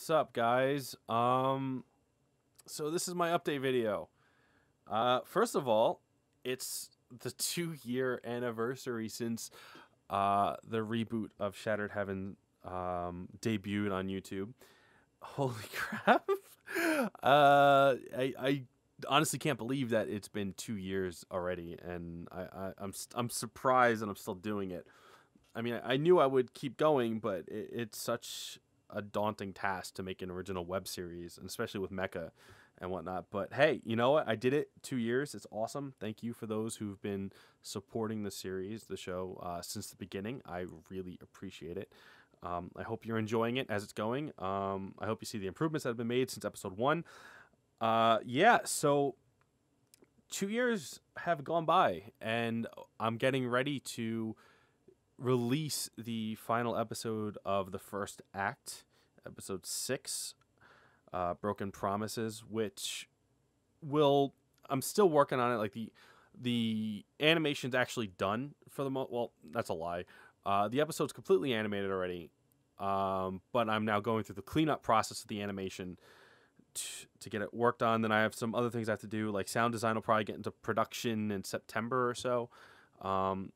What's up, guys? So this is my update video. First of all, it's the 2-year anniversary since the reboot of Shattered Heaven debuted on YouTube. Holy crap! I honestly can't believe that it's been 2 years already, and I'm surprised that I'm still doing it. I mean, I knew I would keep going, but it's such a daunting task to make an original web series, and especially with Mecha and whatnot. But hey, you know what? I did it 2 years. It's awesome. Thank you for those who've been supporting the series, the show, since the beginning. I really appreciate it. I hope you're enjoying it as it's going. I hope you see the improvements that have been made since episode 1. Yeah, so 2 years have gone by, and I'm getting ready to release the final episode of the first act, episode 6, Broken Promises, which I'm still working on it. Like the animation's actually done for the well, that's a lie. The episode's completely animated already, but I'm now going through the cleanup process of the animation to get it worked on. Then I have some other things I have to do, like sound design will probably get into production in September or so.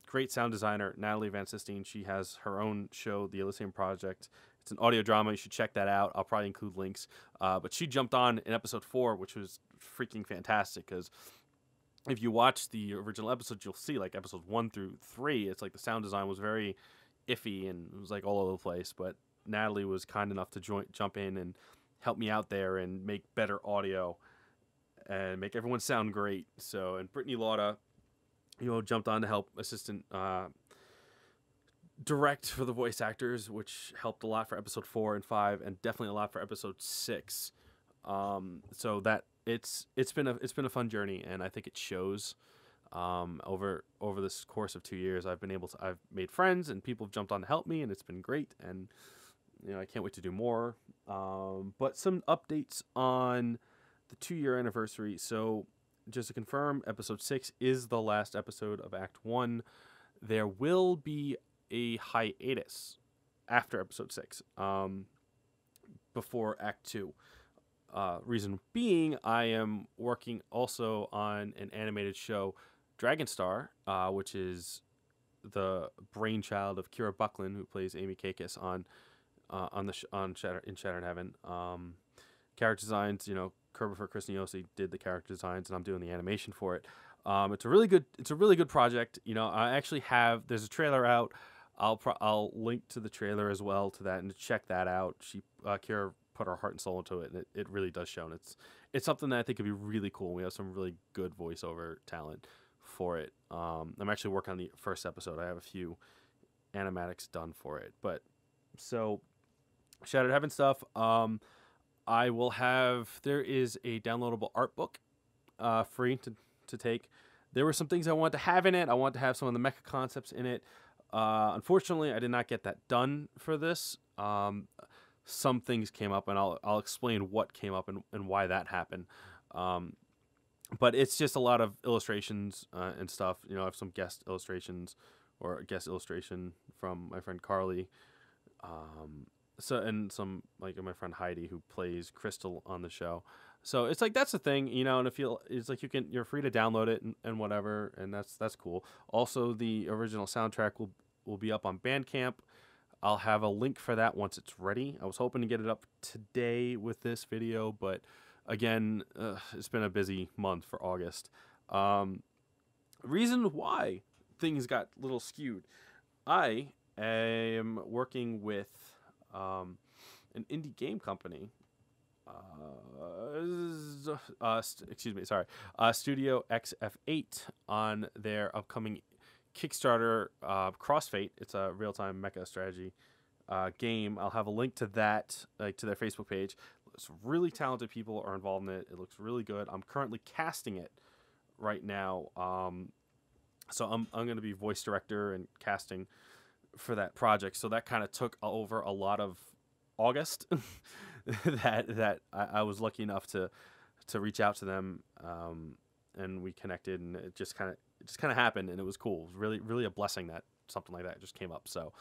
Great sound designer, Natalie Van Sistine. She has her own show, the Elysium Project. It's an audio drama. You should check that out. I'll probably include links. But she jumped on in episode 4, which was freaking fantastic, because if you watch the original episodes, you'll see like episodes 1 through 3, it's like the sound design was very iffy and it was like all over the place. But Natalie was kind enough to jump in and help me out there and make better audio and make everyone sound great. So, and Brittany Lauda, jumped on to help assistant direct for the voice actors, which helped a lot for episode 4 and 5, and definitely a lot for episode 6. So that it's been a fun journey, and I think it shows. Over this course of 2 years, I've made friends, and people have jumped on to help me, and it's been great. And I can't wait to do more. But some updates on the 2-year anniversary. So, just to confirm, episode 6 is the last episode of Act 1. There will be a hiatus after episode 6, before Act 2. Reason being, I am working also on an animated show, Dragonstar, which is the brainchild of Kira Buckland, who plays Amy Kakis in Shattered Heaven. Character designs, Kerber for Chris Niosi did the character designs, and I'm doing the animation for it. It's a really good project. I actually there's a trailer out. I'll link to the trailer as well to that, and check that out. Kira put her heart and soul into it, and it really does show. And it's something that I think could be really cool. We have some really good voiceover talent for it. I'm actually working on the first episode. I have a few animatics done for it, but so Shattered Heaven stuff. There is a downloadable art book, free to take. There were some things I wanted to have in it. I wanted to have some of the mecha concepts in it. Unfortunately, I did not get that done for this. Some things came up, and I'll explain what came up and why that happened. But it's just a lot of illustrations and stuff. I have some guest illustrations, or a guest illustration from my friend Carly. And some, like, my friend Heidi, who plays Crystal on the show. So it's like, that's the thing, and it's like you're free to download it and whatever, and that's cool. Also, the original soundtrack will be up on Bandcamp. I'll have a link for that once it's ready. I was hoping to get it up today with this video, but again, it's been a busy month for August. Reason why things got a little skewed. I am working with an indie game company, Studio XF8, on their upcoming Kickstarter, Crossfate. It's a real-time mecha strategy game. I'll have a link to that, like to their Facebook page. Some really talented people are involved in it. It looks really good. I'm currently casting it right now. So I'm going to be voice director and casting for that project. So that kind of took over a lot of August. that I was lucky enough to reach out to them, and we connected, and it just kind of happened, and it was cool. It was really a blessing that something like that just came up. So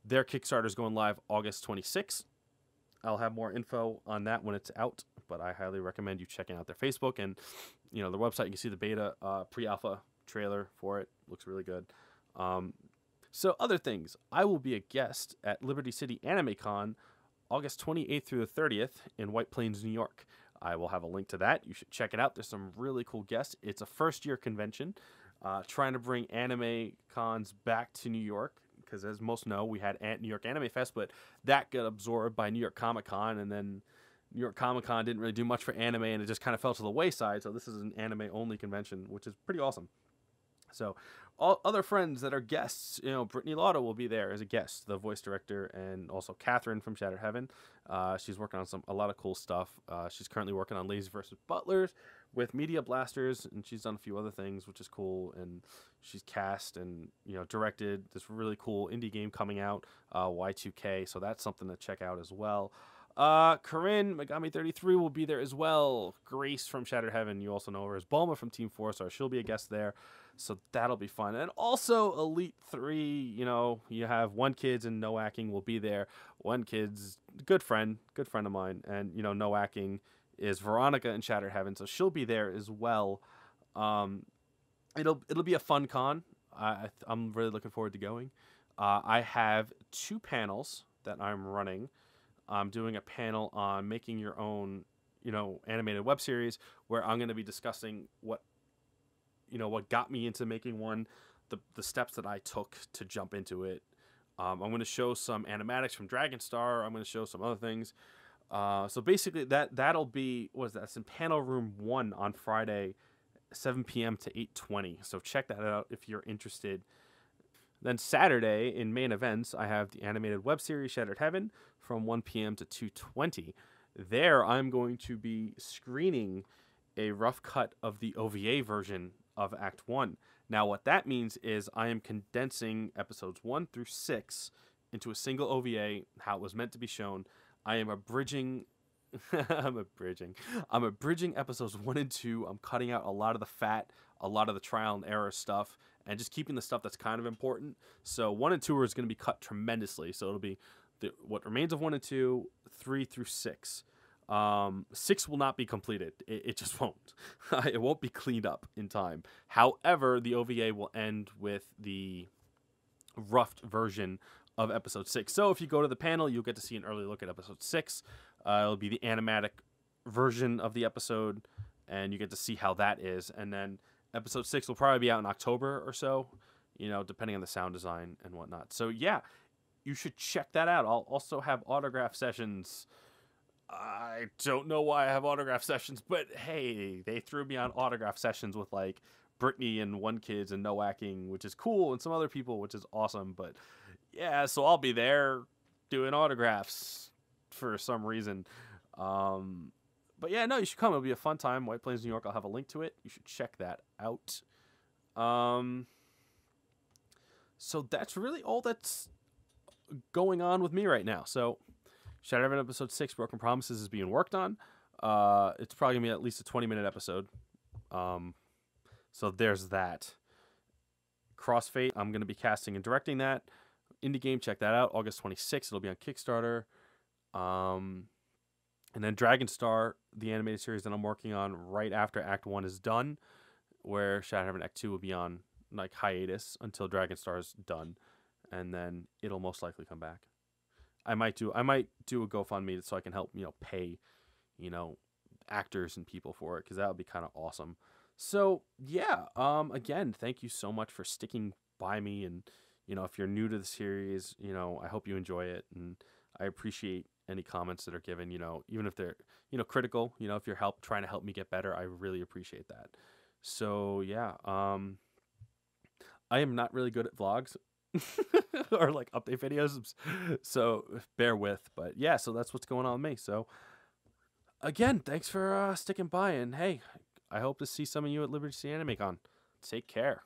their Kickstarter is going live August 26th. I'll have more info on that when it's out, but I highly recommend you checking out their Facebook and, their website. You can see the beta pre-alpha trailer for it. Looks really good. So other things, I will be a guest at Liberty City Anime Con August 28th through the 30th in White Plains, New York. I will have a link to that. You should check it out. There's some really cool guests. It's a first-year convention, trying to bring anime cons back to New York, because as most know, we had New York Anime Fest, but that got absorbed by New York Comic Con, and then New York Comic Con didn't really do much for anime, and it just kind of fell to the wayside. So this is an anime-only convention, which is pretty awesome. So all other friends that are guests, Brittany Lauda will be there as a guest, the voice director, and also Catherine from Shattered Heaven. She's working on a lot of cool stuff. She's currently working on Ladies vs. Butlers with Media Blasters, and she's done a few other things, which is cool. And she's cast and directed this really cool indie game coming out, Y2K. So that's something to check out as well. Corinne Megami 33 will be there as well. Grace from Shattered Heaven, you also know her as Bulma from Team 4, so she'll be a guest there. So that'll be fun. And also Elite 3, you have One Kids and No Acting will be there. One Kid's good friend of mine, and No Acting is Veronica in Shattered Heaven, so she'll be there as well. It'll be a fun con. I'm really looking forward to going. I have 2 panels that I'm running. I'm doing a panel on making your own, animated web series, where I'm going to be discussing what got me into making one, the steps that I took to jump into it. I'm going to show some animatics from Dragon Star. I'm going to show some other things. So basically that'll be, that's in panel room 1 on Friday, 7 p.m. to 8:20. So check that out if you're interested. Then Saturday in main events, I have the animated web series Shattered Heaven from 1 p.m. to 2:20. There, I'm going to be screening a rough cut of the OVA version of Act 1. Now, what that means is I am condensing episodes 1 through 6 into a single OVA, how it was meant to be shown. I am abridging I'm abridging episodes 1 and 2. I'm cutting out a lot of the fat, a lot of the trial and error stuff, and just keeping the stuff that's kind of important. So 1 and 2 is going to be cut tremendously. So it'll be what remains of 1 and 2, 3 through 6. 6 will not be completed. It just won't. It won't be cleaned up in time. However, the OVA will end with the roughed version of episode 6. So if you go to the panel, you'll get to see an early look at episode 6. It'll be the animatic version of the episode, and you get to see how that is. And then episode 6 will probably be out in October or so, depending on the sound design and whatnot. So yeah, you should check that out. I'll also have autograph sessions. I don't know why I have autograph sessions, but hey, they threw me on autograph sessions with like Brittany and One Kids and No Acting, which is cool, and some other people, which is awesome. But yeah, so I'll be there doing autographs for some reason. But yeah, no, you should come. It'll be a fun time. White Plains, New York. I'll have a link to it. You should check that out. So that's really all that's going on with me right now. So Shattered Heaven episode 6, Broken Promises, is being worked on. It's probably going to be at least a 20-minute episode. So there's that. Crossfade, I'm going to be casting and directing that. Indie game, check that out. August 26th, it'll be on Kickstarter. And then Dragon Star, the animated series that I'm working on right after Act 1 is done, where Shattered Heaven Act 2 will be on like hiatus until Dragon Star is done. And then it'll most likely come back. I might do a GoFundMe so I can help, pay, actors and people for it, because that would be kind of awesome. So yeah, again, thank you so much for sticking by me, and if you're new to the series, I hope you enjoy it, and I appreciate any comments that are given, even if they're critical, if you're trying to help me get better, I really appreciate that. So yeah, I am not really good at vlogs. Or like update videos, so bear with. But yeah, so that's what's going on with me. So again, thanks for sticking by, and hey, I hope to see some of you at Liberty City Anime Con. Take care.